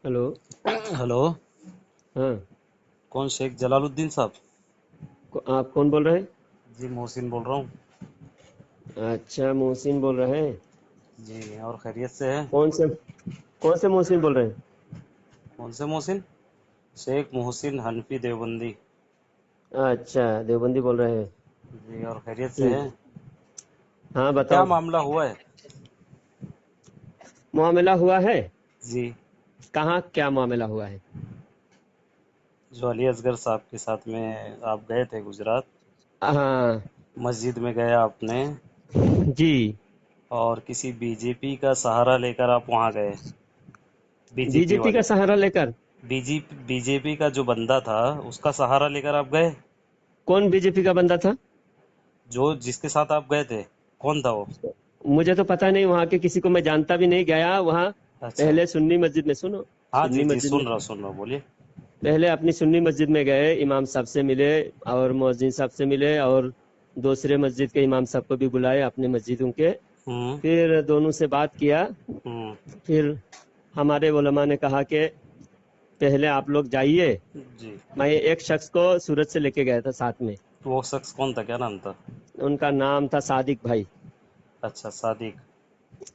Hello. Hello. हाँ। कौन शेख जलालुद्दीन साहब? आप कौन बोल रहे हैं? जी मोहसिन बोल रहा हूँ। अच्छा, मोहसिन बोल रहे हैं। जी और खैरियत से है? कौन से मोहसिन बोल रहे हैं? कौन से मोहसिन? शेख मोहसिन हनफी देवबंदी। अच्छा, देवबंदी बोल रहे हैं। जी और खैरियत से है? ठीक। हाँ, क्या बताओ। मामला हुआ है? मामला हुआ है। जी। कहाँ क्या मामला हुआ है? जो अली असगर साहब के साथ में आप गए थे गुजरात, हाँ। मस्जिद में गए आपने जी। और किसी बीजेपी का सहारा लेकर आप वहाँ गए। बीजेपी बीजेपी का वाले, सहारा लेकर? बीजेपी का जो बंदा था उसका सहारा लेकर आप गए। कौन बीजेपी का बंदा था? जो जिसके साथ आप गए थे, कौन था वो? मुझे तो पता नहीं, वहाँ के किसी को मैं जानता भी नहीं, गया वहाँ। अच्छा। पहले सुन्नी मस्जिद में, सुनो। हाँ जी सुन्नी जी, मस्जिद में सुन रहा हूँ, बोलिए। पहले अपनी सुन्नी मस्जिद में गए, इमाम साहब से मिले और मुअज्जिन साहब से मिले और दूसरे मस्जिद के इमाम साहब को भी बुलाए अपने मस्जिदों के। हम्म। फिर दोनों से बात किया। हम्म। फिर हमारे उलमा ने कहा कि पहले आप लोग जाइए। जी। मैं एक शख्स को सूरत से लेके गया था साथ में। तो वो शख्स कौन था, क्या नाम था? उनका नाम था सादिक भाई। अच्छा, सादिक।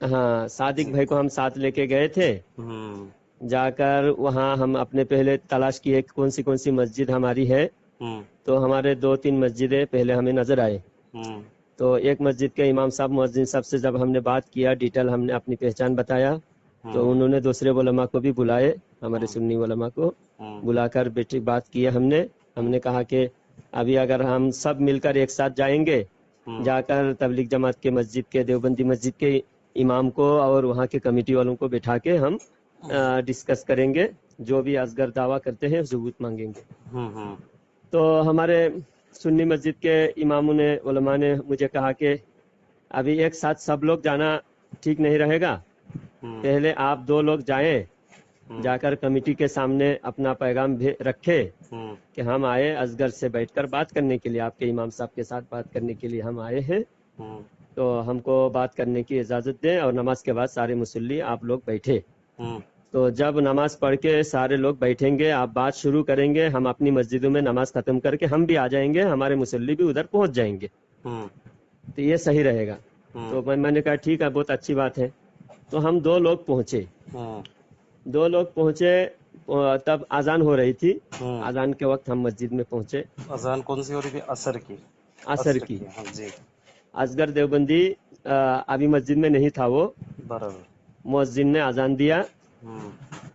हाँ, सादिक जी। भाई को हम साथ लेके गए थे। हम्म। जाकर वहाँ हम अपने पहले तलाश किए कि कौन सी मस्जिद हमारी है। हम्म। तो हमारे दो तीन मस्जिदें पहले हमें नजर आए। हम्म। तो एक मस्जिद के इमाम साहब मुअज्जिन साहब से जब हमने बात किया, डिटेल हमने अपनी पहचान बताया, तो हम्म। उन्होंने दूसरे उलमा को भी बुलाए, हमारे हम्म। सुन्नी उलमा को हम्म। बुलाकर बेटी बात की हमने। हम्म। हमने कहा कि अभी अगर हम सब मिलकर एक साथ जाएंगे, हम्म। जाकर तबलीग जमात के मस्जिद के, देवबंदी मस्जिद के इमाम को और वहाँ के कमेटी वालों को बिठा के हम डिस्कस करेंगे, जो भी असगर दावा करते हैं सबूत मांगेंगे। हम्म। तो हमारे सुन्नी मस्जिद के इमामों ने, उलमा ने मुझे कहा कि अभी एक साथ सब लोग जाना ठीक नहीं रहेगा। हम्म। पहले आप दो लोग जाएं, हम्म। जाकर कमेटी के सामने अपना पैगाम रखे हम्म। कि हम आए असगर से बैठकर बात करने के लिए, आपके इमाम साहब के साथ बात करने के लिए हम आए हैं। हम्म। तो हमको बात करने की इजाज़त दें, और नमाज के बाद सारे मुसल्ली आप लोग बैठे। हम्म। तो जब नमाज पढ़ के सारे लोग बैठेंगे, आप बात शुरू करेंगे, हम अपनी मस्जिदों में नमाज खत्म करके हम भी आ जाएंगे, हमारे मुसल्ली भी उधर पहुंच जाएंगे। हम्म। तो ये सही रहेगा। हम्म। तो मैंने कहा ठीक है, बहुत अच्छी बात है। तो हम दो लोग पहुंचे। हम्म। दो लोग पहुंचे, तब अजान हो रही थी। हम्म। अजान के वक्त हम मस्जिद में पहुंचे। अजान कौन सी हो रही थी? असर की? असर असर की। की, हाँ जी। असगर देवबंदी अभी मस्जिद में नहीं था वो। बराबर। मुअज्जिन ने अजान दिया। हम्म।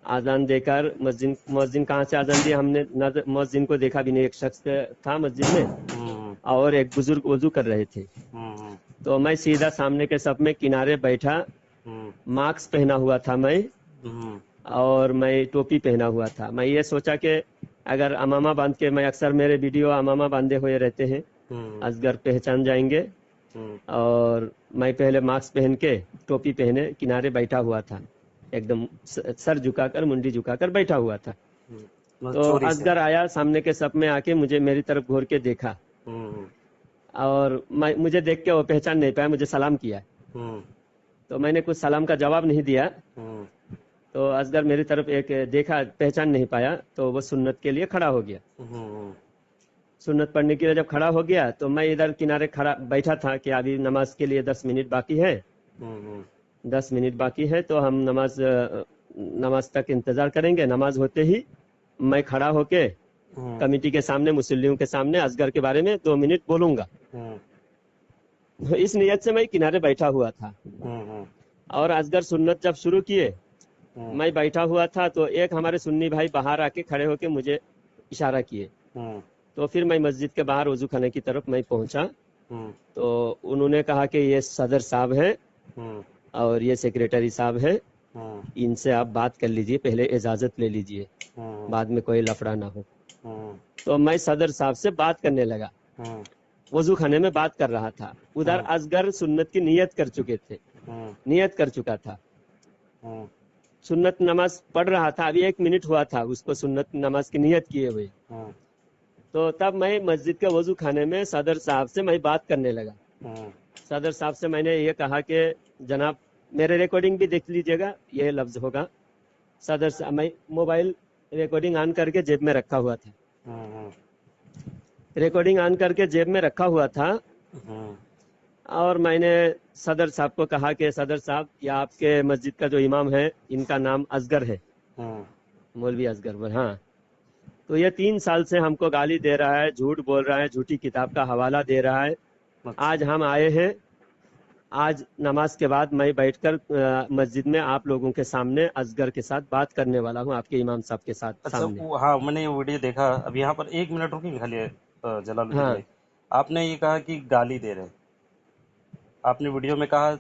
अजान देकर मस्जिद मुअज्जिन कहाँ से अजान दिया हमने नजर, मुअज्जिन को देखा भी नहीं। एक शख्स था मस्जिद में हम्म। और एक बुजुर्ग वजू कर रहे थे। हम्म। तो मैं सीधा सामने के सफ में किनारे बैठा। हम्म। मास्क पहना हुआ था मैं, हम्म। और मैं टोपी पहना हुआ था। मैं ये सोचा कि अगर अमामा बांध के, मैं अक्सर मेरे वीडियो अमामा बांधे हुए रहते हैं, हम्म। असगर पहचान जाएंगे। हम्म। और मैं पहले मास्क पहन के टोपी पहने किनारे बैठा हुआ था, एकदम सर झुकाकर, मुंडी झुकाकर बैठा हुआ था। मतलब तो चोरी से? असगर आया, सामने के सप में आके मुझे मेरी तरफ घूर के देखा, हम्म। और मुझे देख के वो पहचान नहीं पाया, मुझे सलाम किया। हम्म। तो मैंने कुछ सलाम का जवाब नहीं दिया। हम्म। तो असगर मेरी तरफ एक देखा, पहचान नहीं पाया, तो वो सुन्नत के लिए खड़ा हो गया। हम्म। सुन्नत पढ़ने के लिए जब खड़ा हो गया, तो मैं इधर किनारे खड़ा बैठा था कि अभी नमाज के लिए 10 मिनट बाकी है। हम्म। 10 मिनट बाकी है तो हम नमाज तक इंतजार करेंगे। नमाज होते ही मैं खड़ा होके हम्म। कमेटी के सामने, मुसल्लियों के सामने असगर के बारे में 2 मिनट बोलूंगा। हम्म। तो इस नियत से मैं किनारे बैठा हुआ था। हम्म। और असगर सुन्नत जब शुरू किए, हम्म। मैं बैठा हुआ था, तो एक हमारे सुन्नी भाई बाहर आके खड़े होके मुझे इशारा किए। हम्म। तो फिर मैं मस्जिद के बाहर वजू खाने की तरफ मैं पहुंचा। हम्म। तो उन्होंने कहा कि ये सदर साहब हैं हम्म। और ये सेक्रेटरी साहब हैं, हम्म। इनसे आप बात कर लीजिए, पहले इजाजत ले लीजिए, हम्म। बाद में कोई लफड़ा ना हो। हम्म। तो मैं सदर साहब से बात करने लगा, हम्म। वजू खाने में बात कर रहा था। उधर हम्म। असगर सुन्नत की नियत कर चुके थे, हम्म। नियत कर चुका था, हम्म। सुन्नत नमाज पढ़ रहा था। अभी 1 मिनट हुआ था उसको सुन्नत नमाज की नियत किए हुए। हम्म। तो तब मैं मस्जिद के वजू खाने में सदर साहब से मैं बात करने लगा। हम्म। सदर साहब से मैंने ये कहा कि जनाब, मेरे रिकॉर्डिंग भी देख लीजिएगा, ये लफ्ज होगा, सदर साहब, मैं मोबाइल रिकॉर्डिंग ऑन करके जेब में रखा हुआ था, हम्म रिकॉर्डिंग ऑन करके जेब में रखा हुआ था। हम्म और मैंने सदर साहब को कहा कि सदर साहब, ये आपके मस्जिद का जो इमाम है, इनका नाम असगर है, हम्म मौलवी असगर बोल, हाँ। तो ये 3 साल से हमको गाली दे रहा है, झूठ बोल रहा है, झूठी किताब का हवाला दे रहा है। अच्छा आज हम आए हैं, आज नमाज के बाद मैं बैठकर मस्जिद में आप लोगों के सामने असगर के साथ बात करने वाला हूँ, आपके इमाम साहब के साथ अच्छा सामने। वो हाँ मैंने ये वीडियो देखा। अब यहाँ पर 1 मिनट रुकेंगे खाली जलालुद्दीन हाँ। भाई। आपने ये कहा कि गाली दे रहे, आपने वीडियो में कहा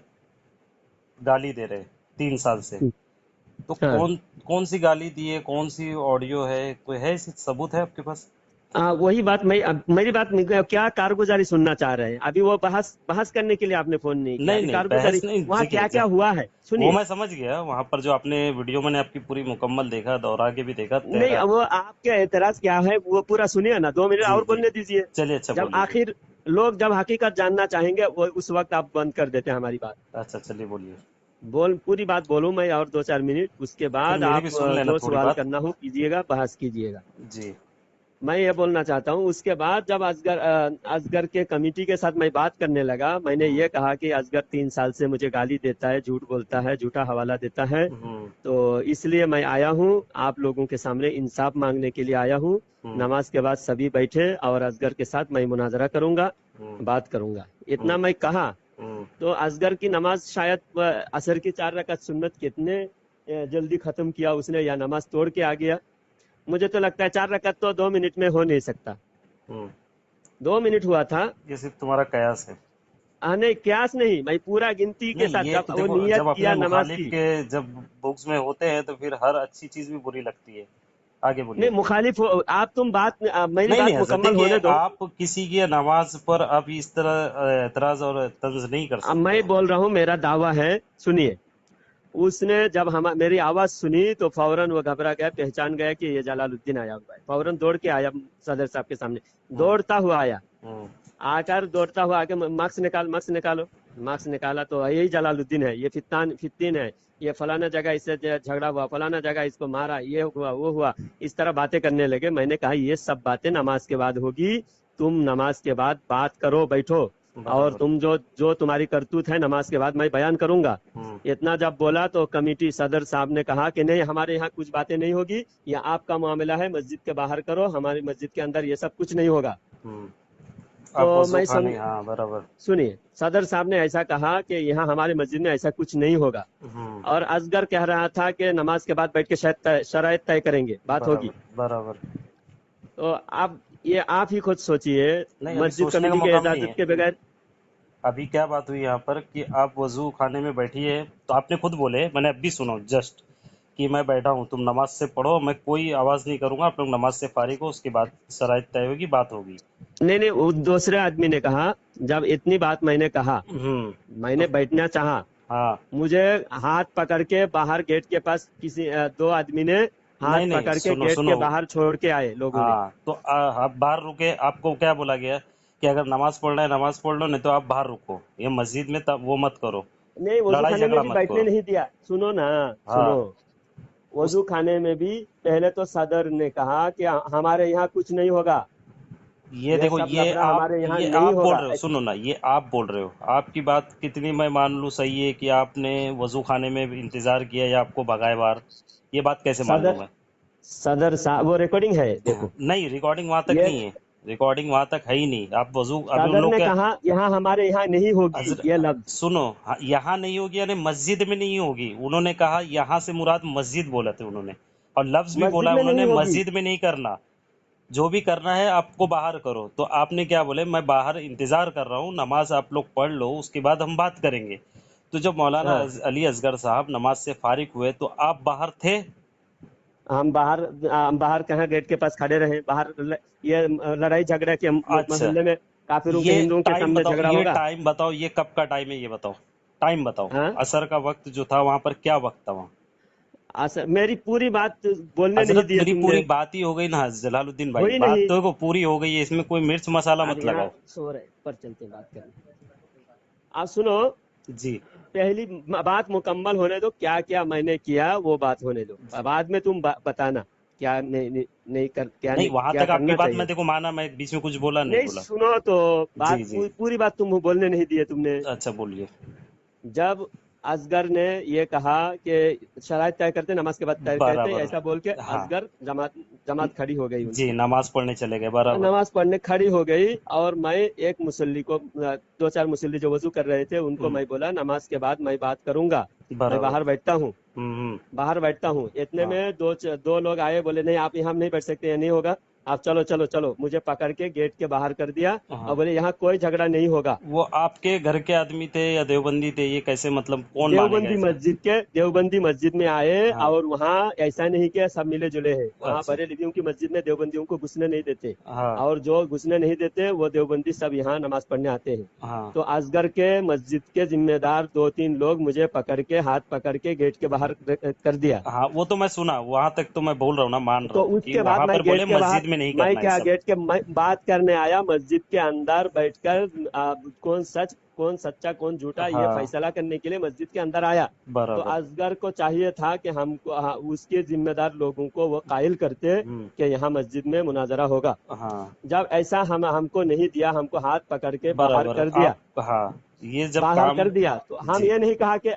गाली दे रहे 3 साल से, तो हाँ। कौन कौन सी गाली दी है, कौन सी ऑडियो है, कोई है इस सबूत है आपके पास? वही बात, मैं अब मेरी बात क्या कारगुजारी सुनना चाह रहे हैं? अभी वो बहस बहस करने के लिए आपने फोन नहीं किया, नहीं अभी नहीं कारगुजारी बहस नहीं, वहाँ देखिए क्या क्या हुआ है वो सुनिए। मैं समझ गया। वहां पर जो आपने वीडियो मैंने आपकी पूरी मुकम्मल देखा, दोहरा के भी देखा नहीं, तेरा। वो आपके एतराज क्या है वो पूरा सुनिए ना, 2 मिनट जी और जी बोलने दीजिए। चलिए अच्छा जब बोलिए जी। आखिर लोग जब हकीकत जानना चाहेंगे, वो उस वक्त आप बंद कर देते हैं हमारी बात। अच्छा चलिए बोलिए। बोल, पूरी बात बोलूं मैं और 2-4 मिनट, उसके फिर बाद मेरी आप भी सुन लेना जो थोड़ी सवाल बात। करना हो कीजिएगा, बहस कीजिएगा। जी। मैं ये बोलना चाहता हूँ, उसके बाद जब असगर के कमेटी के साथ मैं बात करने लगा, मैंने हम्म ये कहा कि असगर 3 साल से मुझे गाली देता है, झूठ बोलता है, झूठा हवाला देता है। हम्म तो इसलिए मैं आया हूँ, आप लोगों के सामने इंसाफ मांगने के लिए आया हूँ। हम्म नमाज के बाद सभी बैठे और असगर के साथ मैं मुनाजरा करूंगा, हम्म बात करूंगा, हम्म इतना मैं कहा। हम्म तो असगर की नमाज शायद असर की 4 रकात सुन्नत कितने जल्दी खत्म किया उसने, या नमाज तोड़ के आ गया। मुझे तो लगता है 4 रकात तो 2 मिनट में हो नहीं सकता। हम्म 2 मिनट हुआ था। ये सिर्फ तुम्हारा कयास है। नहीं, क्यास नहीं, मैं पूरा गिनती के नहीं साथ ये जब तो वो देखो, नियत जब अपने किया नमाज मुखालिफ की। के जब बुक्स में होते हैं तो फिर हर अच्छी चीज भी बुरी लगती है। आगे नहीं, बोलिए। मुखालिफ हो आप, तुम बात मेरी नहीं नहीं बात हजरत, मुकम्मल देखिए होने दो। आप किसी की नमाज पर आप इस तरह एतराज और तंज नहीं कर अब सकते मैं हो। बोल रहा हूँ, मेरा दावा है, सुनिए। उसने जब हम मेरी आवाज सुनी तो फौरन वो घबरा गया, पहचान गया कि ये जलालुद्दीन आया हुआ है, फौरन दौड़ के आया सदर साहब के सामने, हम्म दौड़ता हुआ आया। हम्म आकर दौड़ता हुआ आके, मार्क्स निकाल, मार्क्स निकालो। मार्क्स निकाला तो यही जलालुद्दीन है, ये फित्तीन है, ये फलाना जगह इससे झगड़ा हुआ, फलाना जगह इसको मारा, ये हुआ वो हुआ, इस तरह बातें करने लगे। मैंने कहा ये सब बातें नमाज के बाद होगी, तुम नमाज के बाद बात करो, बैठो। और बराबर। तुम जो जो तुम्हारी करतूत है, नमाज के बाद मैं बयान करूंगा। हम्म इतना जब बोला तो कमेटी सदर साहब ने कहा कि नहीं, हमारे यहाँ कुछ बातें नहीं होगी, ये आपका मामला है, मस्जिद के बाहर करो, हमारी मस्जिद के अंदर ये सब कुछ नहीं होगा। हम्म तो आप वजू मैं खाने, हाँ बराबर। सुनिए, सदर साहब ने ऐसा कहा कि यहाँ हमारी मस्जिद में ऐसा कुछ नहीं होगा। हम्म और असगर कह रहा था कि नमाज के बाद बैठ के शायद शराइत तय करेंगे, बात होगी। बराबर बराबर। तो अब ये आप ही खुद सोचिए, नहीं अभी मस्जिद सोचने का कमेटी के मकाम नहीं इजाजत है। के बगैर। अभी क्या बात हुई यहाँ पर कि आप वजू खाने में बैठी है, तो आपने खुद बोले, मैंने अभी सुना जस्ट, कि मैं बैठा हूँ, तुम नमाज से पढ़ो, मैं कोई आवाज़ नहीं करूंगा, आप लोग नमाज से फारिग हो, उसके बाद शराइत तय होगी, बात होगी। नहीं नहीं, वो दूसरे आदमी ने कहा, जब इतनी बात मैंने कहा, तो मैंने बैठना चाहा, हाँ। मुझे हाथ पकड़ के बाहर गेट के पास किसी 2 आदमी ने हाथ नहीं नहीं पकड़ के सुनो गेट सुनो। के बाहर छोड़ के आए लोगों ने। हाँ तो आप बाहर रुके, आपको क्या बोला गया कि अगर नमाज पढ़ना है नमाज पढ़ लो, नहीं तो आप बाहर रुको, ये मस्जिद में तब वो मत करो, नहीं, वजू लड़ाई खाने में झगड़ा भी मत बैठने करो। नहीं दिया, सुनो ना, सुनो। हाँ उस वजू खाने में भी पहले तो सदर ने कहा कि हमारे यहाँ कुछ नहीं होगा, ये यह देखो, सब लफड़ा हमारे यहाँ ये नहीं आप बोल होगा। रहे हो, सुनो ना, ये आप बोल रहे हो, आपकी बात कितनी मैं मान लूँ सही है कि आपने वजू खाने में भी इंतजार किया या आपको भगाए बाहर, ये बात कैसे मान लूँ सदर मैं? सदर साहब, वो रिकॉर्डिंग है, देखो। नहीं रिकॉर्डिंग वहां तक ये नहीं है, रिकॉर्डिंग वहां तक है ही नहीं। आप वजू अभी उन सदर लोग ने के कहा यहाँ हमारे यहाँ नहीं होगी, हजर ये लफ्ज। सुनो, यहाँ नहीं होगी यानी मस्जिद में नहीं होगी, उन्होंने कहा यहाँ से मुराद मस्जिद बोला थे उन्होंने, और लफ्ज भी मस्जिद बोला में उन्होंने, नहीं होगी। मस्जिद में नहीं करना, जो भी करना है आपको बाहर करो। तो आपने क्या बोले, मैं बाहर इंतजार कर रहा हूँ, नमाज आप लोग पढ़ लो, उसके बाद हम बात करेंगे। तो जब मौलाना हाँ, अली असगर साहब नमाज से फारिग हुए तो आप बाहर थे? हम बाहर कहाँ गेट के पास खड़े रहे, बाहर ये लड़ाई झगड़ा के अच्छा, मोहल्ले में काफिरों के ये हिंदुओं के टाइम सामने बताओ, झगड़ा ये होगा? टाइम बताओ, ये कब का टाइम है ये बताओ, टाइम बताओ। हाँ। असर का वक्त जो था वहां पर क्या वक्त था वहाँ? मेरी पूरी बात बोलने नहीं हजरत दिए मेरी पूरी तुमने। बात ही हो गई ना जलालुद्दीन भाई, हुई बात नहीं। तो को पूरी हो गई है, इसमें कोई मिर्च मसाला अब मत यहाँ लगाओ। सो रहे, पर चलते बात करें। आप सुनो, जी पहली बात मुकम्मल होने दो, क्या क्या मैंने किया वो बात होने दो, जी। बाद में तुम बताना क्या नहीं कर, क्या नहीं, नहीं, वहां क्या तक आपकी करना बात मैं चाहिए। देखो माना, मैं बीच में कुछ बोला नहीं नहीं बोला। सुनो तो, जी बात जी। पूरी बात तुम बोलने नहीं दिए तुमने। अच्छा बोलिए। जब असगर ने ये कहा कि शराइत तय करते, नमाज के बाद तय करते, बराबर। ऐसा बोल के हाँ। असगर जमात जमात खड़ी हो गई जी, उनकी। नमाज पढ़ने चले गए, बराबर। नमाज पढ़ने खड़ी हो गई, और मैं एक मुसल्ली को, दो चार मुसल्ली जो वजू कर रहे थे उनको हम्म, मैं बोला नमाज के बाद मैं बात करूंगा, मैं बराबर। बाहर बैठता हूँ, हम्म। बाहर बैठता हूँ। इतने हाँ में दो लोग आए, बोले नहीं आप यहाँ नहीं बैठ सकते, ये नहीं होगा, आप चलो चलो चलो, मुझे पकड़ के गेट के बाहर कर दिया और हाँ। बोले यहाँ कोई झगड़ा नहीं होगा। वो आपके घर के आदमी थे या देवबंदी थे, ये कैसे, मतलब कौन मानेगा इसमें? देवबंदी मस्जिद में आए, हाँ। और वहाँ ऐसा नहीं कि सब मिले जुले हैं, वहाँ अच्छा। बरेलवियों की मस्जिद में देवबंदियों को घुसने नहीं देते, हाँ और जो घुसने नहीं देते वो देवबंदी सब यहाँ नमाज पढ़ने आते हैं। हाँ तो असगर के मस्जिद के जिम्मेदार दो तीन लोग मुझे पकड़ के, हाथ पकड़ के गेट के बाहर कर दिया। हाँ, वो तो मैं सुना, वहां तक तो मैं बोल रहा हूँ ना, मान रहा तो हूँ कि उसके बाद वहां मैं पर गेट बोले के बाहर, मस्जिद में नहीं मैं करना है क्या सब। गेट के मैं बात करने आया, मस्जिद के अंदर बैठकर कौन सच कौन सच्चा कौन झूठा ये हाँ, फैसला करने के लिए मस्जिद के अंदर आया। तो बराबर। असगर को चाहिए था कि हमको, हाँ, उसके जिम्मेदार लोगों को वो कायल करते हम्म। कि यहाँ मस्जिद में मुनाजरा होगा। हाँ, जब ऐसा हमको नहीं दिया, हमको हाथ पकड़ के बाहर बराबर। कर दिया, आप, हाँ, ये जब बाहर काम। कर दिया, तो हम जी। ये नहीं कहा कि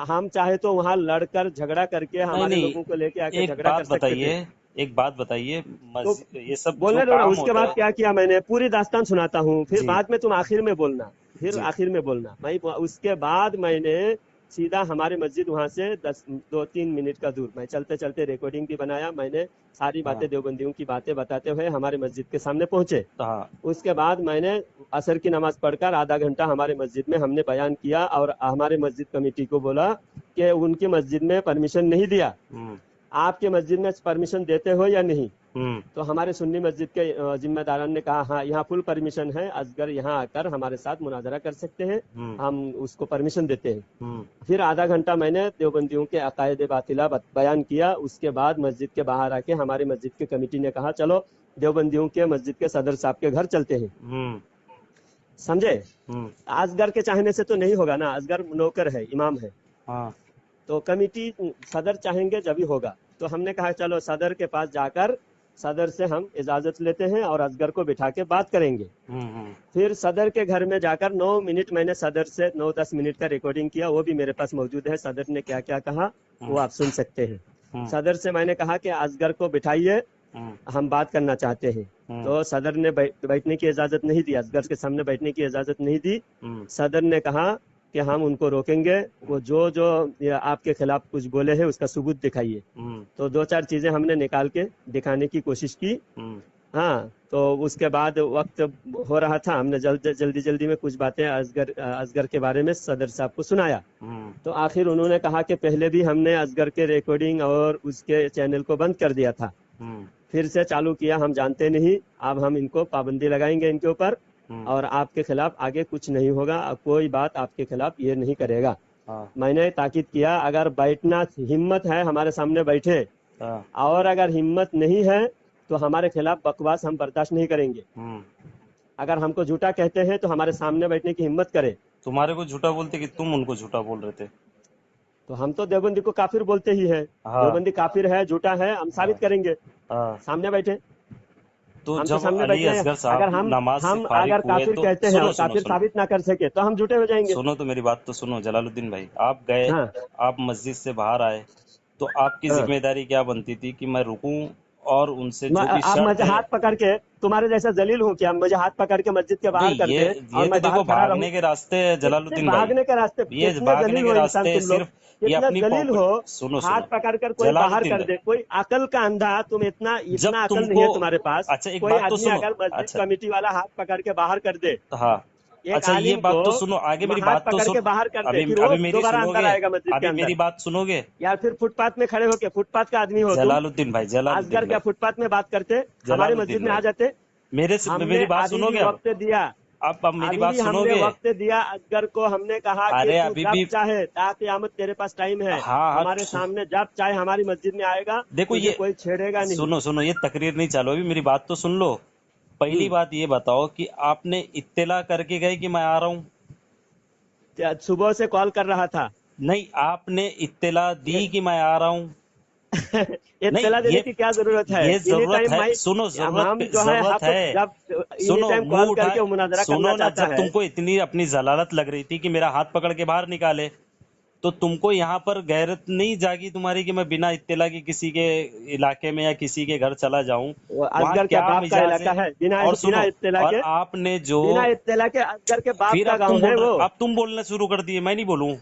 हम चाहे तो वहां लड़कर झगड़ा करके नहीं हमारे नहीं, लोगों को लेके आके एक झगड़ा कर बात सकते थे। बताइए, एक बात बताइए, तो मस्जिद ये सब जो बोलने दो ना, काम उसके होता बाद है। क्या किया मैंने, पूरी दास्तान सुनाता हूँ, फिर जी बाद में तुम आखिर में बोलना, फिर जी। आखिर में बोलना। मैं उसके बाद मैंने सीधा हमारे मस्जिद वहां से 2-3 मिनट का दूर, मैं चलते चलते रिकॉर्डिंग भी बनाया मैंने, सारी हाँ बातें देवबंदियों की बातें बताते हुए हमारे मस्जिद के सामने पहुंचे। हाँ। उसके बाद मैंने असर की नमाज पढ़कर आधा घंटा हमारे मस्जिद में हमने बयान किया, और हमारे मस्जिद कमेटी को बोला कि उनकी मस्जिद में परमिशन नहीं दिया, हम्म आपके मस्जिद में परमिशन देते हो या नहीं। हम्म तो हमारे सुन्नी मस्जिद के जिम्मेदारान ने कहा हाँ यहाँ फुल परमिशन है, असगर यहाँ आकर हमारे साथ मुनाजरा कर सकते हैं, हम्म हम उसको परमिशन देते हैं। हम्म फिर आधा घंटा मैंने देवबंदियों के अकायदे बातिला बयान किया। उसके बाद मस्जिद के बाहर आके हमारे मस्जिद की कमेटी ने कहा चलो देवबंदियों के मस्जिद के सदर साहब के घर चलते हैं। हम्म समझे। हम्म। असगर के चाहने से तो नहीं होगा ना, असगर नौकर है, इमाम है, हाँ। तो कमेटी सदर चाहेंगे जब ही होगा। तो हमने कहा चलो सदर के पास जाकर सदर से हम इजाजत लेते हैं और असगर को बिठा के बात करेंगे। हम्म। फिर सदर के घर में जाकर 9 मिनट मैंने सदर से 9-10 मिनट का रिकॉर्डिंग किया, वो भी मेरे पास मौजूद है, सदर ने क्या क्या कहा वो हम्म आप सुन सकते हैं। हम्म सदर से मैंने कहा कि असगर को बिठाइए, हम्म हम बात करना चाहते हैं। हम्म तो सदर ने बैठने की इजाजत नहीं दी, असगर के सामने बैठने की इजाजत नहीं दी। हम्म सदर ने कहा कि हम उनको रोकेंगे, वो जो जो ये आपके खिलाफ कुछ बोले हैं उसका सबूत दिखाइए। हम्म तो दो चार चीजें हमने निकाल के दिखाने की कोशिश की। हम्म हाँ, तो उसके बाद वक्त हो रहा था, हमने जल्दी जल्दी में कुछ बातें असगर के बारे में सदर साहब को सुनाया। हम्म तो आखिर उन्होंने कहा कि पहले भी हमने असगर के रिकॉर्डिंग और उसके चैनल को बंद कर दिया था, हम्म फिर से चालू किया, हम जानते नहीं, अब हम इनको पाबंदी लगाएंगे इनके ऊपर, हम्म। और आपके खिलाफ आगे कुछ नहीं होगा, अब कोई बात आपके खिलाफ ये नहीं करेगा। हाँ मैंने ताकीद किया अगर बैठना हिम्मत है हमारे सामने बैठे, हाँ। और अगर हिम्मत नहीं है तो हमारे खिलाफ बकवास हम बर्दाश्त नहीं करेंगे। हम्म। अगर हमको झूठा कहते हैं तो हमारे सामने बैठने की हिम्मत करे। तुम्हारे को झूठा बोलते कि तुम उनको झूठा बोल रहे थे? तो हम तो देवबंदी को काफिर बोलते ही है, हाँ देवबंदी काफिर है, झूठा है, हम हाँ साबित करेंगे, हाँ। सामने बैठे, तो हम तो जब सामने अली बैठे हैं। असगर अगर साहब हम नमाज से हम फारिग अगर हुए काफिर तो कहते हैं सुनो और सुनो काफिर सुनो, साबित ना कर सके तो हम झूठे हो जाएंगे। सुनो तो मेरी बात तो सुनो जलालुद्दीन भाई, आप गए, हाँ आप मस्जिद से बाहर आए, तो आपकी हाँ। जिम्मेदारी क्या बनती थी कि मैं रुकूं और उनसे जो भी आप शर्त मुझे है। हाथ पकड़ के, तुम्हारे जैसा जलील हूँ क्या, मुझे हाथ पकड़ के मस्जिद के बाहर नहीं, कर दे ये और तो मैं बाहर देखो खड़ा रहूं। भागने के रास्ते हैं कितने जलालुद्दीन भाई, भागने के रास्ते, ये कितने भागने जलील के हो इंसान रास्ते हैं तुम लोग, सिर्फ, ये कितना अपनी जलील हो। सुनो हाथ सुनो पकड़ कर कोई बाहर जलालुद्दीन कर भाई, दे, कोई अकल का अंधा, तुम इतना जब इतना अकल नहीं तुमको, है तुम्हारे पास। अच्छा एक कोई बात तो आदमी सुनो, अगर मस्जिद अच्छा, कमेटी वाला हाथ पकड़ के बाहर कर दे, हाँ, एक अच्छा ये आलिम को बात तो सुनो, आगे मेरी हाथ बात तो पकड़ सुन, के बाहर कर दे, अभी फिर वो अभी मेरी दोबारा अंदर सुनोगे, आएगा मस्जिद के अभी अंदर। मेरी बात सुनोगे? यार फिर फुटपाथ में खड़े होके, फुटपाथ का आदमी हो तुम, जलालुद्दीन भाई, असगर जलालुद्दीन क्या भाई, फुटपाथ में बात करते, हमारे मस्जिद जलालुद्दीन में आ भाई, जाते। मेरे से हमने मेरी बात अभी भी सुनोगे? अब वक्त दिया, अब मेरी अभी बात भी हमने सुनोगे? वक्त दिया असगर को, हमने कहा कि अरे तू अभी जब भी, चाहे, ता क़यामत तेरे पास टाइम है, हाँ हाँ, हमारे सामने जब चाहे हमारी मस्जिद में आएगा, देखो तुझे ये, कोई छेड़ेगा नहीं। सुनो सुनो, ये तकरीर नहीं चालू, अभी मेरी बात तो सुन लो। पहली हम्म। बात ये बताओ कि आपने इत्तला करके गए कि मैं आ रहा हूँ? सुबह से कॉल कर रहा था। नहीं, आपने इत्तला दी कि मैं आ रहा हूँ? नहीं, इत्तला देने की क्या जरूरत है? ये एनी जरूरत टाइम है, माई, सुनो, हम जो है जरूरत आप है। जब एनी सुनो, टाइम मुंह कॉल करके उठाए, वो मुनाजरा करना सुनो ना, चाहता जब है। तुमको इतनी अपनी जलालत लग रही थी कि मेरा हाथ पकड़ के बाहर निकाले, तो तुमको यहाँ पर गैरत नहीं जागी तुम्हारी कि मैं बिना इत्तला के किसी के इलाके में या किसी के घर चला जाऊं? वो वहाँ असगर क्या क्या बाप का मिजाज इलाका है? है? बिना और बिना सुनो, इत्तला और के, आपने जो, बिना इत्तला के असगर के बाप फिर का अब गांव तुम है बोल वो। रहे, अब तुम बोलना शुरू कर दिए, मैं नहीं बोलूं?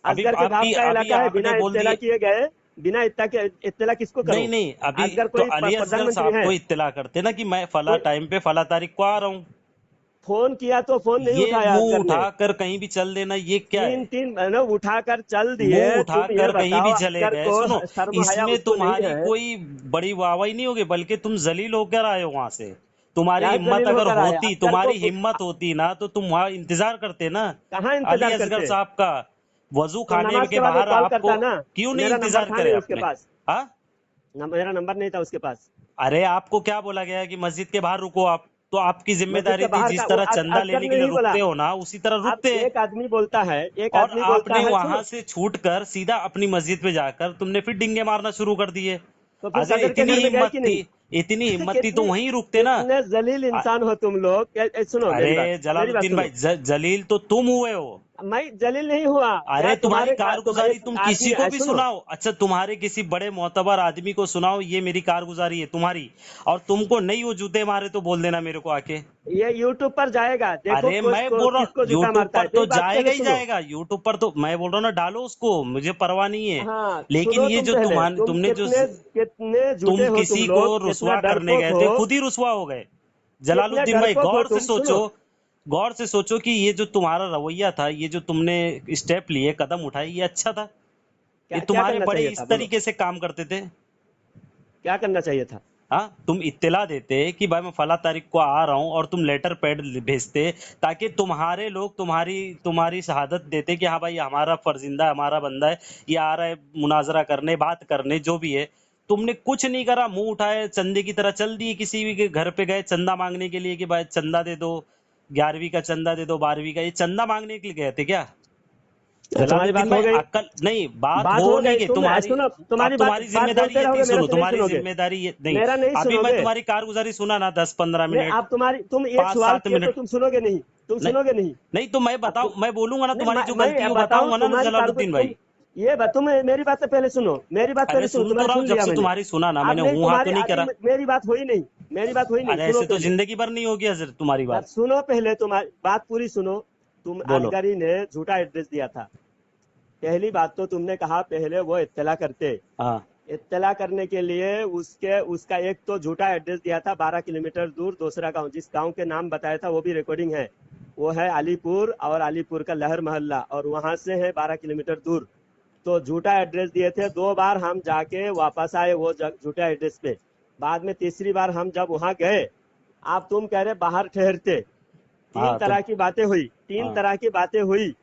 अभी असगर के बाप आपकी, का अभी इलाका है, आपने बिना बोल इत्तला दिए। किए गए। बिना इत्तला किसको नहीं करूं? नहीं, अभी असगर तो कोई अली असगर प्रधानमंत्री साहब है? को इत्तला करते ना कि मैं फला कोई टाइम पे फला तारीख को आ रहा हूँ। फोन किया तो फोन नहीं ये उठाया मुंह असगर ने। उठाकर कहीं भी चल देना, ये क्या तीन है? तीन महीने उठाकर चल दिए। मुंह तुम ये उठाकर कहीं बताओ भी चले असगर गए। को सुनो, शर्म हया इसमें उसको नहीं तुम्हारी है? कोई बड़ी वाहवाही नहीं होगी, बल्कि तुम जलील होकर आए हो वहां से। तुम्हारी क्या हिम्मत जलील अगर होकर आए होती, असगर को? तुम्हारी हिम्मत होती ना, तो तुम वहां इंतजार करते ना कहाँ अली इंतजार असगर करते? साहब का। वजू तो खाने नमाज के के बाद वो बाहर कॉल आपको करता ना। क्यों नहीं मेरा नंबर इंतजार था करे नहीं उसके आपने? पास। हाँ, मेरा नंबर नहीं था उसके पास। अरे आपको क्या बोला गया है कि मस्जिद के बाहर रुको आप? तो आपकी मस्जिद के जिम्मेदारी थी, बाहर का जिस वो तरह चंदा असगर लेने के ने लिए ही बोला। रुकते हो ना, उसी तरह अब रुकते। एक आदमी बोलता है, एक और आदमी बोलता आपने है, वहां सुनो। से छूटकर सीधा अपनी मस्जिद पे जाकर तुमने फिर डिंगे मारना शुरू कर दिए। तो फिर अगर सदर के इतनी घर में गए हिम्मत कि थी, नहीं? इतनी हिम्मत थी तो कितनी वहीं रुकते ना। कितने जलील अ- इंसान हो तुम लोग। सुनो अरे मेरी बात जलालुद्दीन भाई, सुनो। जलील तो तुम हुए हो। मैं जलील नहीं हुआ अरे क्या? तुम्हारी तुम्हारे कारगुजारी एक तुम किसी आदमी को भी सुनो। सुनाओ, अच्छा तुम्हारे किसी बड़े मोतबर आदमी को सुनाओ, ये मेरी कारगुजारी है तुम्हारी। और तुमको नहीं वो जूते मारे तो बोल देना मेरे को आके। ये यूट्यूब पर जाएगा, देखो अरे मैं बोल रहा किसको हूँ, जूता यूट्यूब मारता है। पर तो मेरी बात जाएगा पहले ही सुनो। जाएगा, यूट्यूब पर तो मैं बोल रहा हूँ ना, डालो उसको, मुझे परवाह नहीं है। हाँ लेकिन सुनो, ये तुम जो पहले, तुम्हारे, तुम तुमने जो, कितने कितने झूठे तुम हो तुम किसी को लोग, कितने रुसवा करने डरपोक गए हो। थे, खुद ही रुसवा हो गए। कितने जलालुद्दीन भाई, डरपोक हो गौर से तुम, सोचो, सुनो। गौर से सोचो कि ये जो तुम्हारा रवैया था, ये जो तुमने स्टेप लिए, कदम उठाए, ये अच्छा था? ये क्या क्या तुम्हारे करना बड़े चाहिए था, इस बोलो? तरीके से काम करते थे? क्या करना चाहिए था? हाँ, तुम इत्तला देते कि भाई मैं फला तारीख को आ रहा हूँ, और तुम लेटर पैड भेजते, ताकि तुम्हारे लोग तुम्हारी तुम्हारी शहादत देते कि हाँ भाई हमारा फर्जिंदा है, हमारा बंदा है, ये आ रहा है मुनाजरा करने, बात करने, जो भी है। तुमने कुछ नहीं करा, मुंह उठाए चंदे की तरह चल दिए, किसी भी के घर पे गए चंदा मांगने के लिए कि भाई चंदा दे दो, 11वीं का चंदा दे दो, 12वीं का, ये चंदा मांगने के लिए गए थे क्या? तुम्हारी जलालुद्दीन बात हो भाई, गई। अक्ल नहीं, बात बात हो हो नहीं गई, गई तुम तुम्हारी। सुनो। अब तुम्हारी बात तुम्हारी बात जिम्मेदारी बोलते ये थी, रहोगे, मेरे सुनो से नहीं तुम्हारी सुनोगे। जिम्मेदारी ये नहीं। मेरा नहीं अभी मैं सुनोगे। तुम्हारी कारगुजारी सुना ना, 10-15 नहीं, मिनट, आप तुम एक पाँच सवाल सात किए तो मिनट तुम सुनोगे नहीं। तुम नहीं, सुनोगे नहीं। नहीं तो मैं अब बताऊं, तुम, मैं बोलूंगा ना, नहीं तुम्हारी जो गलती मैं हो बताऊं बताऊंगा ना तुम्हारी कारगर जलालुद्दीन तुम, भाई। तुम मेरी बात से पहले सुनो। मेरी बात अरे पहले सुनो, सुन तो तुम्हारी रहा हूँ, सुन जब लिया से मैंने। तुम्हारी सुना ना मैंने, अब नहीं, हूँ हाँ तो तुम्हारी नहीं अभी करा। मेरी बात हुई नहीं। मेरी बात हुई नहीं, अरे सुनो ऐसे तो पहले। जिंदगी भर नहीं होगी हजरत तुम्हारी बात बात। सुनो पहले, तुम्हारी बात पूरी सुनो। तुम बोलो। असगरी ने झूठा एड्रेस दिया था। पहली बात तो तुमने कहा पहले वो इत्तला करते। हाँ इत्तला करने के लिए उसका एक तो झूठा एड्रेस दिया था 12 किलोमीटर दूर। दूसरा गांव, जिस गांव के नाम बताया था वो भी रिकॉर्डिंग है, वो है अलीपुर, और अलीपुर का लहर मोहल्ला, और वहां से है 12 किलोमीटर दूर। तो झूठा एड्रेस दिए थे। 2 बार हम जाके वापस आए वो झूठा एड्रेस पे। बाद में तीसरी बार हम जब वहां गए, आप तुम कह रहे बाहर ठहरते। तीन हाँ तो तरह की बातें हुई, तीन हाँ तरह की बातें हुई।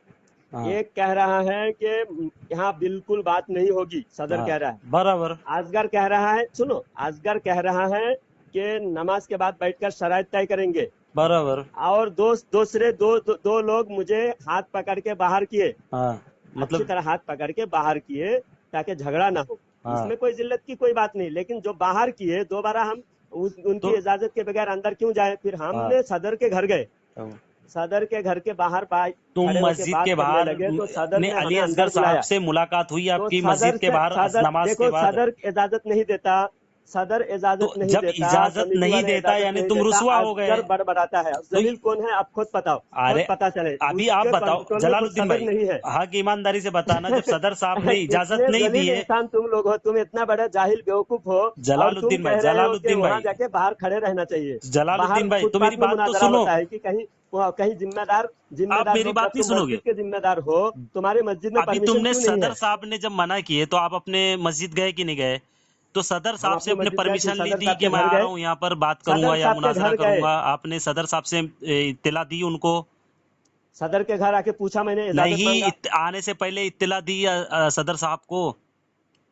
हाँ एक कह रहा है कि यहाँ बिल्कुल बात नहीं होगी, सदर हाँ, कह रहा है। बराबर। असगर कह रहा है, सुनो, असगर कह रहा है कि नमाज के बाद बैठकर शराइत तय करेंगे। बराबर। और दूसरे दो लोग मुझे हाथ पकड़ के बाहर किए, हाँ अच्छी मतलब, तरह हाथ पकड़ के बाहर किए, ताकि झगड़ा ना हो। हाँ इसमें कोई जिल्लत की कोई बात नहीं, लेकिन जो बाहर किए दोबारा, हम उनकी तो, इजाजत के बगैर अंदर क्यों जाए? फिर हाँ हमने सदर के घर गए। तो सदर के घर के बाहर तुम खड़े होके मस्जिद बात के करने बाहर लगे, तो सदर ने ने अली हमें असगर अंदर साहब बुलाया। से मुलाकात हुई तो आपकी मस्जिद के बाहर सदर नमाज के देखो, बाद? सदर इजाजत नहीं देता। सदर तो इजाजत नहीं जब देता, इजाजत कमेटी नहीं वाले देता इजाजत यानी नहीं तुम देता। रुसवा हो गए। असगर बड़बड़ाता है। तो जलील कौन है आप खुद बताओ, खुद अरे पता चले। अभी आप उसके बताओ कंट्रोल में खुद जलालुद्दीन सदर भाई, नहीं है। हाँ की ईमानदारी से बताना, जब सदर साहब ने इजाजत कितने नहीं दी जलील है। इंसान तुम लोग हो, तुम इतना बड़ा जाहिल बेवकूफ हो। और तुम जलालुद्दीन भाई, कह रहे हो कि जलालुद्दीन वहां भाई, जाके बाहर खड़े रहना चाहिए। बाहर जलालुद्दीन भाई, तो मेरी फुटपाथ में बात तो मुनाजरा सुनो। होता है कि कहीं, कहीं जिम्मेदार आप जिम्मेदार मेरी लोग, जब बात नहीं तुम सुनोगे? मस्जिद के जिम्मेदार हो, तुम्हारी मस्जिद में अभी परमिशन तुमने क्यों नहीं सदर है? साहब ने जब मना किए तो आप अपने मस्जिद गए कि नहीं गए? तो सदर हम साहब से अपनी अपने मस्जिद गए कि परमिशन ली सदर थी साहब कि के मैं घर आ रहा गए? हूँ यहाँ पर बात करूंगा सदर या साहब के मुनाजरा घर गए। करूंगा? आपने सदर साहब से इत्तला दी उनको? सदर के घर आके पूछा, मैंने इजाजत नहीं, मांगा। आने से पहले इत्तला दी सदर साहब को?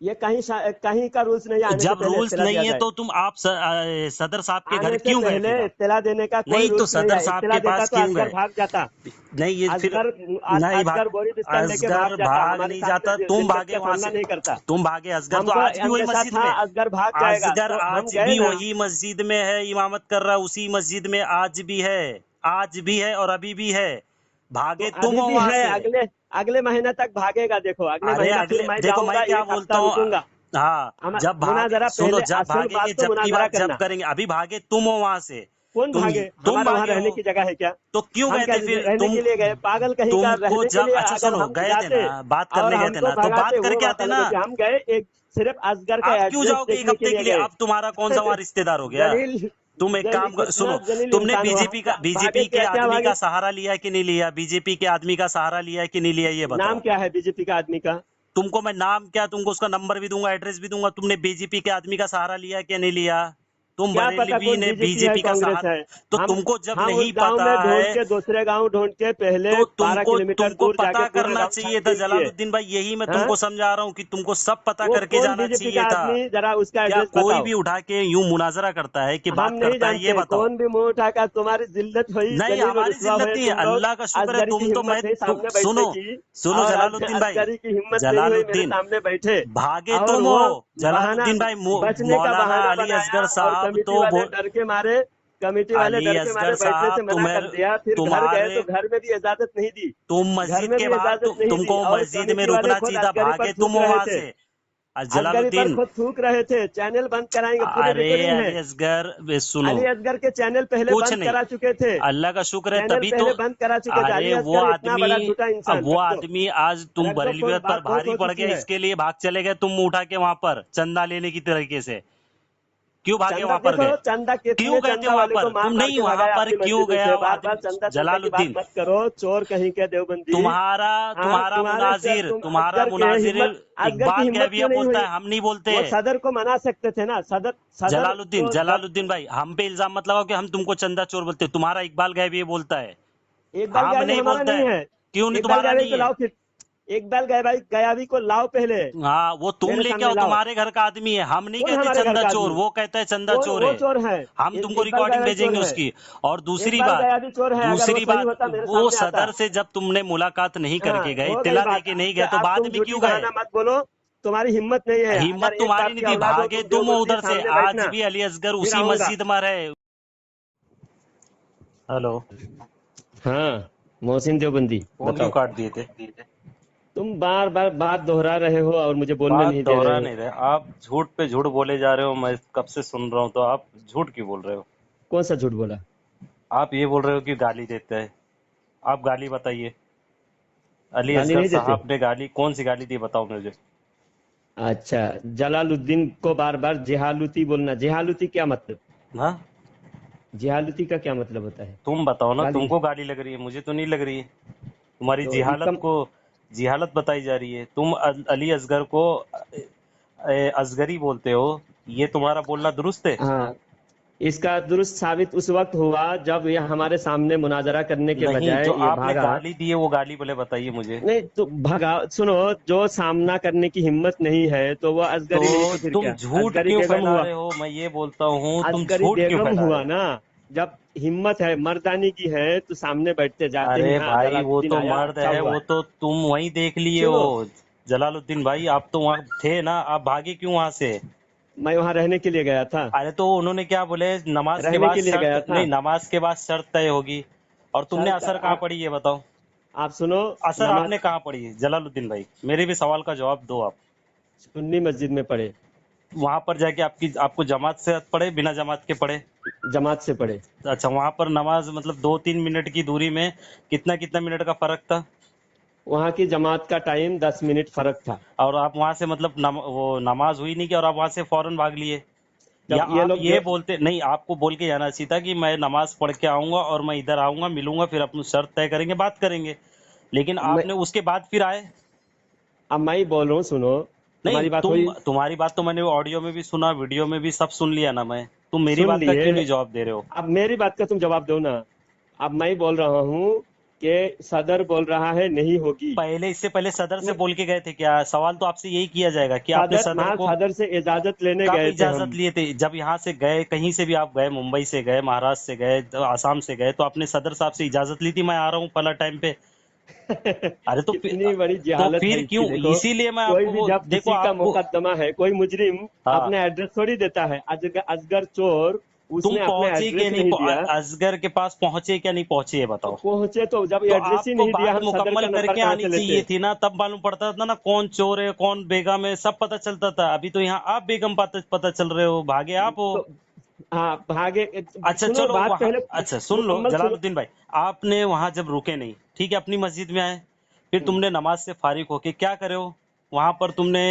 ये कहीं का रूल्स नहीं है, आने से जब पहले रूल्स इत्तला दिया नहीं है जाए। तो तुम आप सदर साहब के घर आने से क्यों गए पहले फिर आप? इत्तला देने का कोई नहीं तो रूल्स नहीं सदर है, साहब इत्तला के देता पास तो क्यों असगर गए? भाग जाता। नहीं ये फिर असगर नहीं असगर भाग, बोरी बिस्तर लेके भाग असगर जाता, भाग हमारे नहीं सामने जाता, तुम जिल्लत भागे का वहां सामना से। नहीं करता। तुम भागे, असगर तो हमको आज भी वही अंदेशा मस्जिद था में, असगर भाग जाएगा, असगर तो हम आज गए भी ना। वही मस्जिद में है, इमामत कर रहा है उसी मस्जिद में, आज भी है, आज भी है और अभी भी है। तो भागे तुम अभी हो भी वहां है, से। अगले अगले महीने तक भागेगा। देखो अगले अरे महीना फिर अगले मैं देखो मैं जाऊंगा, क्या एक हफ्ता बोलता हूँ, रुकूंगा। हाँ, हम जब भागे मुनाजरा सुनो, पहले, जब असल भागेंगे, बात तो जब की मुनाजरा बात जब करना। करेंगे, अभी भागे तुम हो वहां से। कौन तुम भागे? तुम हमारा वहां भागे रहने हो, की जगह है क्या? तो क्यों हम गए क्या थे फिर रहने तुम? के लिए गए? पागल कहीं का, तुमको रहने के जब, लिए अच्छा अगर सुनो, हम गए थे जाते ना, बात और करने गए थे हमको ना, तो बात भगाते, वो करके आते मतलब ना। है कि हम गए एक सिर्फ असगर का आप क्यों एड्रेस जाओगे एक देखने के हफ्ते के लिए लिए? गए। अब तुम्हारा कौन सा वहां रिश्तेदार हो गया? जलील तुम एक जलील काम कितना सुनो, जलील तुमने इंसान हुआ, हम भागे बीजेपी के क्या क्या आदमी का भागे? सहारा लिया है कि नहीं लिया? बीजेपी के आदमी का सहारा लिया है कि नहीं लिया, ये नाम बताओ। क्या है बीजेपी का आदमी का? तुमको मैं नाम क्या, तुमको उसका नंबर भी दूंगा, एड्रेस भी दूंगा। तुमने बीजेपी के आदमी का सहारा लिया है कि नहीं लिया? तुम क्या पता बरेलवी कौन ने बीजेपी है बीजेपी का कांग्रेस है। सहारा, तो हम तुमको जब हम उस नहीं गांव पता में ढूंढ है के, दूसरे गांव ढूंढ के, पहले तो 12 तुमको किलोमीटर तुमको दूर पता जाके पूरे करना गांव चाहिए था छानबीन किए। जलालुद्दीन भाई, यही मैं हाँ? तुमको समझा रहा हूँ कि तुमको सब पता वो करके कौन जाना बीजेपी का चाहिए था। आदमी, जरा उसका क्या एड्रेस कोई बताओ। भी उठा के यूं मुनाजरा करता है कि हम बात नहीं करता है, ये जानते बताओ। कौन भी मुंह उठाकर, तुम्हारी जिल्लत हुई, नहीं जलील और हमारी रुसवा जिल्लत हुए नहीं है, तुम लोग। अल्लाह का शुक्र है, असगरी की तुम तो हिम्मत मैं नहीं तुम सामने बैठने सुनो, की। सुनो और जलालुद्दीन भाई, असगरी की हिम्मत नहीं हुई मेरे जलालुद्दीन, सामने बैठे। भागे और तुम वो हो बहाना, जलालुद्दीन भाई। बचने का मौलाना बहाना अली बनाया, असगर और साहब कमेटी तो वाले डर के मारे, कमेटी वाले अली डर के असगर मारे बैठने साहब से मना कर दिया। फिर घर गए तुम्हारे तो घर में भी इजाजत नहीं दी, तुम घर मस्जिद में के भी बाहर इजाजत नहीं दी। तुमको और मस्जिद में कमेटी वाले रुकना खुद चाहिए था, असगरी पर भागे तुम थूक हो रहे वहां थे, से। असगरी पर जलालुद्दीन, खुद थूक रहे थे। चैनल बंद कराएंगे, पूरी अरे रिकॉर्डिंग है। अली असगर सुनो, अली असगर के चैनल पहले कुछ बंद नहीं, करा चुके थे, अल्लाह का शुक्र है चैनल तभी तो। पहले बंद करा चुके थे। अरे अली वो असगर इतना आदमी, बड़ा झूठा अब इंसान। वो रख दो, आदमी आज तुम रख दो, बरेलवियत पर बात बहुत भारी हो पड़ चुकी गया, है। इसके लिए भाग चले गए तुम उठा के वहां पर चंदा लेने की तरीके से। क्यों भागे चंदा वहां पर देखो, गए? चंदा क्यों कितने गए थे चंदा वहां वाले को पर? मार तुम मार नहीं के वहां भगाया पर अपनी क्यों मस्जिदों गया से। वो बार बार आदमी? चंदा चंदा की बात जलालुद्दीन, मत करो, चोर कहीं के देवबंदी। तुम्हारा हाँ, तुम्हारा मुनाजिर, तुम तुम्हारा असगर के मुनाजिर हिम्मत, असगर की इकबाल हिम्मत गैबिया क्यों नहीं बोलता हुई? है, हम नहीं बोलते। वो सदर को मना सकते थे ना, सदर सदर जलालुद्दीन, को जलालुद्दीन भाई, हम पे इल्जाम मत लगाओ कि हम तुमको चंदा चोर बोलते हैं। तुम्हारा इकबाल गैबिया बोलता है, इकबाल हम गायबी नहीं हमारा बोलता नहीं है। है। क्यों नहीं इकबाल तुम्हारा गायबी नहीं को है? लाओ फिर, इकबाल गयावी को लाओ पहले, हाँ वो तुम मेरे लेके सामने आओ, लाओ। तुम्हारे घर का आदमी है, हम नहीं कौन कहते हमारे घर चंदा का चोर, आदमी? वो कहता है चंदा वो चोर वो है। चोर है। हम तुमको इकबाल रिकॉर्डिंग गयावी चोर भेजेंगे है। उसकी। और इकबाल गयावी चोर है, अगर वो दूसरी सही बात, होता मेरे वो सामने आता। सदर से जब तुमने मुलाकात नहीं हाँ, करके गए, हो गई इत्तला दे बात। के नहीं गए, तो अब बाद तुम में झूठी क्यों गए? बहाना मत बोलो, तुम्हारी हिम्मत नहीं है। हिम्मत अगर एक तुम्हारी बाप नहीं की थी, औलाद हो भागे तुम तुम हो देवबंदी उधर से। सामने आज बैठना, भी अली असगर फिर उसी आऊंगा। मस्जिद में रहे। हेलो, हाँ, मोहसिन देवबंदी फोन क्यों बताओ। काट दिए थे? तुम बार बार बात दोहरा रहे हो और मुझे बोलने बात नहीं दे रहे दोहरा हो। नहीं रहे आप, झूठ पे झूठ बोले जा रहे हो, मैं कब से सुन रहा हूँ, तो आप झूठ क्यों बोल रहे हो? कौन सा झूठ बोला? आप ये बोल रहे हो कि गाली देते हैं, आप गाली बताइए। अली गाली असगर नहीं देते? साहब ने गाली, कौन सी गाली दी बताओ मुझे। अच्छा, जलालुद्दीन को बार बार जेहालुती बोलना, जेहालुती क्या मतलब? हाँ, जेहालुती का क्या मतलब होता है? तुम बताओ ना, गाली? तुमको गाली लग रही है, मुझे तो नहीं लग रही है। तुम्हारी तो जिहालत इसका, को जिहालत बताई जा रही है। तुम अली असगर को असगरी बोलते हो, ये तुम्हारा बोलना दुरुस्त है? हाँ, इसका दुरुस्त साबित उस वक्त हुआ जब ये हमारे सामने मुनाजरा करने के नहीं, बजाय जो ये आपने भागा। गाली दी है वो गाली भले बताइए मुझे। नहीं तो भगा, सुनो, जो सामना करने की हिम्मत नहीं है तो वो तो असगरी नहीं तो फिर तुम क्या? झूठ असगरी क्यों बेगम फैला हुआ। रहे हो, मैं ये बोलता हूँ, तुम असगरी झूठ क्यों बेगम फैला रहे हुआ हो? ना। जब हिम्मत है, मर्दानी की है, तो सामने बैठते जाते अरे ही, हाँ भाई वो जलालुद्दीन तो आया, मर्द अच्छा है, हुआ। वो तो तुम वहीं देख लिए सुनो, हो। जलालुद्दीन भाई, आप तो वहां थे ना, आप भागे क्यों वहां से? मैं वहां रहने के लिए गया था, अरे तो उन्होंने क्या बोले, नमाज के रहने बाद के लिए शर्त गया था। नहीं, नमाज के बाद शर्त तय होगी। और तुमने सर असर कहाँ पढ़ी ये बताओ? आप सुनो, असर नमाज आपने कहाँ पढ़ी है जलालुद्दीन भाई? मेरे भी सवाल का जवाब दो आप। सुन्नी मस्जिद में पढ़े, वहां पर जाके आपको जमात से पढ़े, बिना जमात के पढ़े? जमात से पढ़े। अच्छा, वहां पर नमाज मतलब 2-3 मिनट की दूरी में कितना कितना मिनट का फर्क था? वहां की जमात का टाइम 10 मिनट फर्क था। और आप वहां से मतलब वो नमाज हुई नहीं कि और आप वहां से फौरन भाग लिए? या जब ये आप लोग ये बोलते नहीं, आपको बोल के जाना चाहिए था कि मैं नमाज पढ़ के आऊंगा और मैं इधर आऊंगा, मिलूंगा, फिर अपनी शर्त तय करेंगे, बात करेंगे। लेकिन मैं, आपने उसके बाद फिर आए। अब मैं ही बोल रहा हूँ, सुनो, नहीं, तुम्हारी बात हुई, तुम्हारी बात तो मैंने ऑडियो में भी सुना, वीडियो में भी सब सुन लिया ना मैं। तुम मेरी सुन बात का लिए। क्यों नहीं जवाब दे रहे हो? अब मेरी बात का तुम जवाब दो ना। अब मैं ही बोल रहा हूँ कि सदर बोल रहा है नहीं होगी। पहले, इससे पहले सदर से बोल के गए थे क्या? सवाल तो आपसे यही किया जाएगा कि आपने सदर, सदर हाँ, को सदर से इजाजत लेने कब गए थे हम। इजाजत लिए थे? जब यहाँ से गए, कहीं से भी आप गए, मुंबई से गए, महाराष्ट्र से गए, आसाम से गए, तो आपने सदर साहब से इजाजत ली थी मैं आ रहा हूँ फला टाइम पे? अरे कितनी बड़ी तो जहालत है फिर इसकी, क्यों? देखो। इसीलिए मैं कोई आपको भी वो जब देखो किसी का आपको। मुकदमा है, कोई मुजरिम हाँ, अपना एड्रेस थोड़ी देता है। अजगर असगर चोर, तुम उसने अपना पहुंचे क्या एड्रेस नहीं नहीं दिया। असगर के पास पहुंचे क्या नहीं पहुंचे, ये तो बताओ। पहुंचे तो जब तो एड्रेस ही आपको नहीं दिया, बात हम सदर मुकम्मल का नंबर करके कहाँ आनी से चाहिए लेते। थी ना, तब मालूम पड़ता था ना कौन चोर है कौन बेगम है, सब पता चलता था। अभी तो यहाँ आप बेगम पता चल रहे हो, भागे आप हो। तो हाँ, भागे। अच्छा सुनो चलो बात वहां, पहले, अच्छा सुन लो मुकम्मल सुनो। जलालुद्दीन भाई, आपने वहां जब रुके नहीं, ठीक है, अपनी मस्जिद में आए, फिर हम्म, तुमने नमाज से फारिग होके क्या करे हो वहां पर? तुमने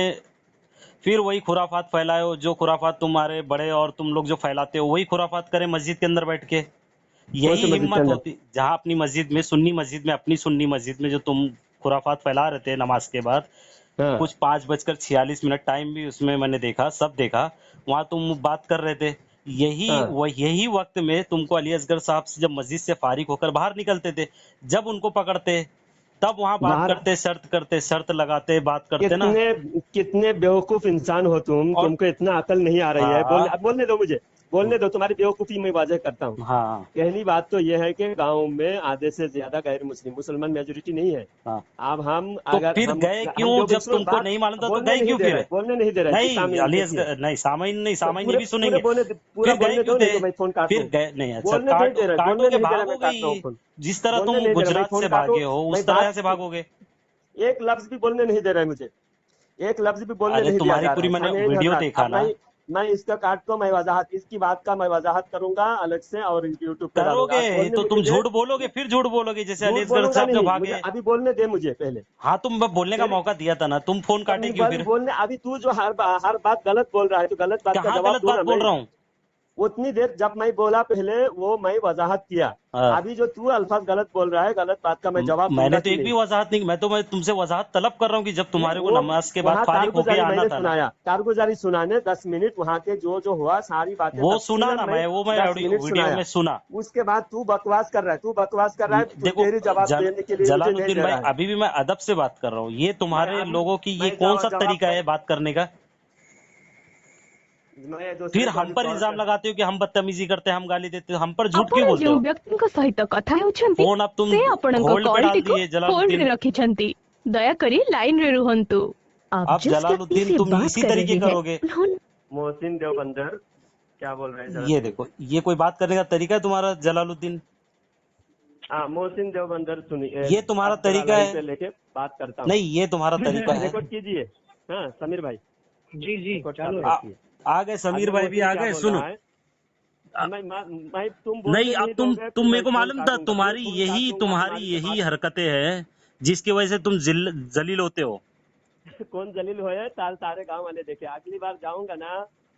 फिर वही खुराफात फैलाए हो, जो खुराफात तुम्हारे बड़े और तुम लोग जो फैलाते हो वही खुराफात करें मस्जिद के अंदर बैठ के। कौन यही सी मस्जिद के हिम्मत अंदर? होती जहां अपनी मस्जिद में, सुन्नी मस्जिद में, अपनी सुन्नी मस्जिद में जो तुम खुराफात फैला रहे थे नमाज के बाद, हाँ, कुछ 5:46 टाइम भी उसमें मैंने देखा, सब देखा, वहां तुम बात कर रहे थे। हाँ, यही वक्त में तुमको अली असगर साहब से जब मस्जिद से फारिग होकर बाहर निकलते थे, जब उनको पकड़ते तब वहां बात बाहर। करते, शर्त लगाते, बात करते ना। कितने कितने बेवकूफ इंसान हो तुम, और तुमको इतना अकल नहीं आ रही है। हाँ, अब बोलने दो मुझे, बोलने दो, तुम्हारी बेवकूफी मैं वाजह करता हूँ। हाँ, पहली बात तो यह है कि गांव में आधे से ज्यादा गैर मुस्लिम, मुसलमान मेजोरिटी नहीं है। हाँ, अब हम तो अगर फिर गए हम क्यों? जो भी जब सुनो तुमको बात, नहीं मालूम था तो बोलने गए नहीं क्यों दे फिर? रहे, बोलने नहीं दे रहे जी, नहीं सामने अली देखिए। असगर नहीं, सामाइन नहीं, तो सामाइन ये पूरे भी पूरे सुनेंगे। पूरा फिर गए बोलने क्यों दो, नहीं थे? तो मैं फोन फिर काटूं। गए नहीं, अच्छा बोलने नहीं दे रहे, बोलने काटोगे, नहीं दे रहे, मैं भागोगे काट रहा हूँ ही। फोन। जिस तरह बोलने तुम नहीं दे रहे, मैं गुजरात फोन से काटूं। भागे हो मैं उस तरह यहाँ बात, से भागोगे। एक लफ्ज भी बोलने नहीं दे रहे मुझे। एक लफ्ज भी बोलने अरे नहीं दिया तुम्हारी जा रहा पूरी है। मैंने सामईन वीडियो हजरात, देखा अब ना। मैं इसका काटता हूं, मैं वजाहत, इसकी बात का मैं वजाहत करूंगा अलग से और यूट्यूब पे डालूंगा। आज करोगे बोलने तो मुझे तुम दे। झूठ बोलोगे, फिर झूठ बोलोगे जैसे अली झूठ असगर बोलूंगा साहब जो नहीं, मुझे भागे। अभी बोलने दे मुझे पहले। हाँ, तुम बोलने का फिर मौका दिया था ना, तुम फोन तब काटे क्यों फिर? बोलने, अभी तू जो हर बात गलत बोल रहा है, तो गलत बात का कहाँ जवाब गलत दो बात ना। बोल मैं रहा हूँ? उतनी देर जब मैं बोला पहले, वो मैं वजाहत किया। हाँ, अभी जो तू अल्फाज गलत बोल रहा है, गलत बात का मैं जवाब मैंने दूंगा तो कि एक भी नहीं। वजाहत नहीं, मैं तुमसे वजाहत तलब कर रहा हूँ कि जब नहीं, तुम्हारे को वो नमाज के बाद वहाँ फारिग होके कारगुजारी आना मैंने था ना। सुनाया, कारगुजारी सुनाने 10 मिनट वहाँ के जो जो हुआ सारी बातें वो सुना तफसीलन ना मैं मैं 10 मिनट वीडियो सुनाया। में सुना। उसके बाद तू बकवास कर रहा है, तू बकवास कर रहा है, देखो तेरी जवाब देने के लिए मुझे नहीं जलालुद्दीन दे भाई, रहा है। अभी भी मैं अदब से बात कर रहा हूँ, ये मैं तुम्हारे अब लोगों की ये मैं कौन सा जवाब तरीका है बात करने का? मैं दूसरे फिर को हम अभी पर कॉल इल्जाम कर। लगाते हो कि हम बदतमीजी करते हैं, हम गाली देते हो, हम पर झूठ क्यों ଆପଣ बोलते ଯେଉଁ हो? ବ୍ୟକ୍ତିଙ୍କ ସହିତ କଥା ହେଉଛନ୍ତି फोन अब तुम ସେ ଆପଣଙ୍କ होल्ड पे डाल କଲଟିକୁ दिए ହୋଲ୍ଡରେ जलालुद्दीन। ରଖିଛନ୍ତି। दयाକରି लाइନରେ ରୁହନ୍ତୁ। आप अब जिस व्यक्ति जलालुद्दीन से तुम बात इसी कर तरीके रहे हैं करोगे? उन्होंने मोहसिन देवबंदर क्या बोल रहे हैं जरा ये सुनिए। देखो, ये कोई बात करने का तरीका है तुम्हारा जलालुद्दीन? हाँ, मोहसिन देवबंदर सुनिए। ये तुम्हारा आप जरा तरीका लाइन है? पे लेके बात करता हूँ। नहीं, ये तुम्हारा तरीका है। रिकॉर्ड कीजिए। हाँ समीर भाई, जी जी रिकॉर्ड चालू चालू है। रखिए। आ गए समीर अभी भाई भी मोहसिन आ क्या गए, बोल सुनो। रहा है। मैं तुम नहीं, बोलने अब नहीं दोगे, फिर तुम मेरे मैं को फोन मालूम था काटूंगा, फिर फोन काटूंगा, तुम्हारी तुम्हारी यही बात। हरकतें हैं जिसकी वजह से तुम जलील होते हो। कौन जलील हुए, सारे गांव वाले देखे। अगली बार जाऊंगा ना,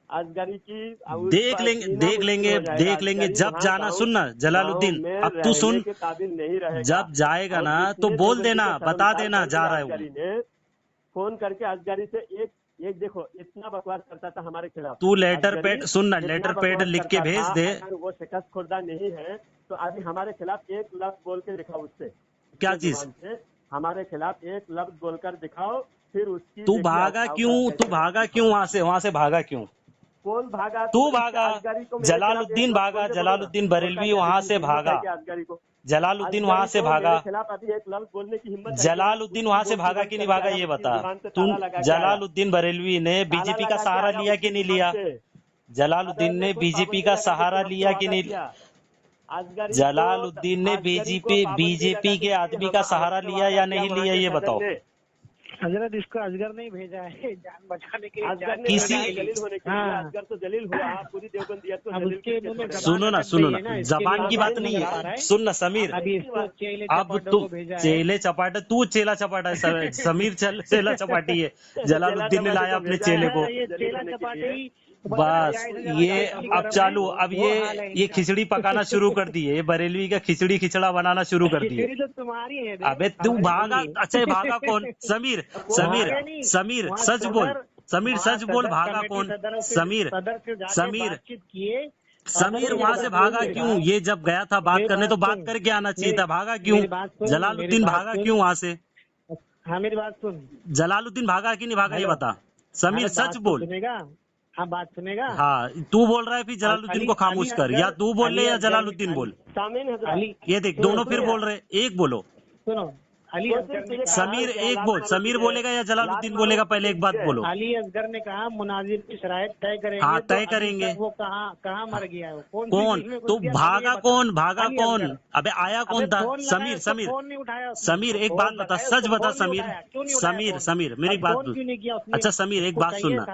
असगरी की उस देख पर लेंगे, जीना मुश्किल हो जाएगा। देख लेंगे असगरी जब वहाँ जाना। गांव सुनना गांव जलालुद्दीन, में अब तू रहने सुन, के काबिल नहीं रहेगा। जब जाएगा और ना तो जितने बोल देवबंदी देना, को बता शर्मसार देना कर जा दिया रहा हूँ। असगरी ने, फोन करके असगरी से एक देखो, इतना बकवास करता था हमारे खिलाफ। तू लेटर असगरी पैड सुनना, इतना लेटर पैड बकवास लिख के करता था। भेज दे। अगर वो शिकस्त खुर्दा नहीं है तो अभी हमारे खिलाफ एक लफ्ज बोल के दिखाओ उससे, क्या अपने चीज? जुबान से हमारे खिलाफ एक लफ्ज बोलकर दिखाओ, फिर उसकी देखिए तू भागा क्यों वहां से भागा क्यों? कौन भागा। तू तो इससे भागा, असगरी को मेरे खिलाफ एक लफ्ज बोल के बोलो ना। जलालुद्दीन बोलता है बरेलवी कि वहां अभी से हिम्मत है भागा, कि असगरी को, जलालुद्दीन वहां असगरी से को भागा। मेरे खिलाफ अभी एक लफ्ज बोलने की हिम्मत है क्या? जलालुद्दीन उसकी वहां से बोलती भागा बंद कि नहीं करके भागा आया, ये उसकी बता। जुबान से तुम ताला लगा के आया, जलालुद्दीन बरेलवी ने ताला बीजेपी का लगा के सहारा आया लिया उसकी कि नहीं जुबान लिया? से। जलालुद्दीन सदर ने ने कोई बीजेपी पाबंदी का लगा के सहारा हमसे लिया कि वादा नहीं? किया। असगरी को जलालुद्दीन ने असगरी को पाबंदी लगा बीजेपी के के आदमी का सहारा हमसे लिया वादा या किया नहीं वहाँ लिया, के ये सदर बताओ। ने। हजरत इसको असगर नहीं भेजा है जान बचाने के लिए, असगर जान ने किसी भेजा छुड़ाने है के जलील लिए। होने के लिए। हाँ, असगर तो जलील हुआ, पूरी देवबंदियत को अब जलील उसके किसके मुंह में छोड़ेगा। जबान अटक गई है ना, इसके जबान लिए की बात बात नहीं नहीं कर पा है, रहा है। सुन ना समीर। अभी इसको चेले अब चपाटों तुम को भेजा है। चेले चपाटा, तू चेला चपाटा है, समीर चेला चपाटी है। चेला जलालुद्दीन ने चपाटी लाया को अपने भेजा चेले है को। ये जलील चेला होने के चपाटे लिए। ही बस ये असली अब गरम है, चालू, अब वो हाल है ये इनका। खिचड़ी पकाना शुरू कर दिए, ये बरेलवी का खिचड़ी खिचड़ा बनाना शुरू कर दिए। खिचड़ी तो तुम्हारी है देव, अबे तू हमारी भागा, नहीं है। अच्छा ये भागा कौन? समीर, कौन समीर, भागा? भागे नहीं, समीर वहाँ सच बोल, सदर समीर वहाँ सच बोल, सदर भागा कमेटी कौन? सदर से समीर, जाके समीर, बातचीत किए समीर वहां से भागा क्यों? ये जब गया था बात मेरी करने तो बात बात सुन। करके आना चाहिए था, भागा क्यों? मेरी बात सुन, जलालुद्दीन मेरी बात भागा सुन। क्यों वहां से? हाँ मेरी बात सुन। जलालुद्दीन भागा कि नहीं भागा ये हेलो। बता। समीर अरे सच बात तो बोल। सुनेगा। हाँ बात सुनेगा। हाँ तू बोल रहा है फिर जलालुद्दीन अली को खामोश अली कर, या असगर तू बोल अली ले या असगर जलालुद्दीन बोल। सामीन हजरत अली ये देख सुनो, दोनों सुनो फिर यार। बोल रहे, एक बोलो। सुनो अली तो असगर ने तुझे कहा समीर कहा एक लात बोल, मारो समीर तुझे, बोलेगा या लात जलालुद्दीन मारो बोलेगा? पहले तुझे एक बात तुझे। बोलो। अली असगर ने कहा मुनाजिर की शराइत तय करेंगे। हाँ, तो तय अभी करेंगे। तक वो कहाँ कहाँ मर गया है वो? कौन सी कौन? जेल में घुस तो गया? पहले ये भागा बता। कौन? भागा अली कौन? असगर। अबे आया अबे कौन था? फोन लगाया समीर उसको, समीर फोन नहीं उठाया उसने। समीर एक फोन बात बता, लगाया सच उसको, बता फोन नहीं समीर। उठाया, क्यों नहीं उठाया समीर फोन? समीर मेरी अब बात फोन क्यों नहीं किया उसने? अच्छा समीर एक उसको बात चाहिए सुनना। था।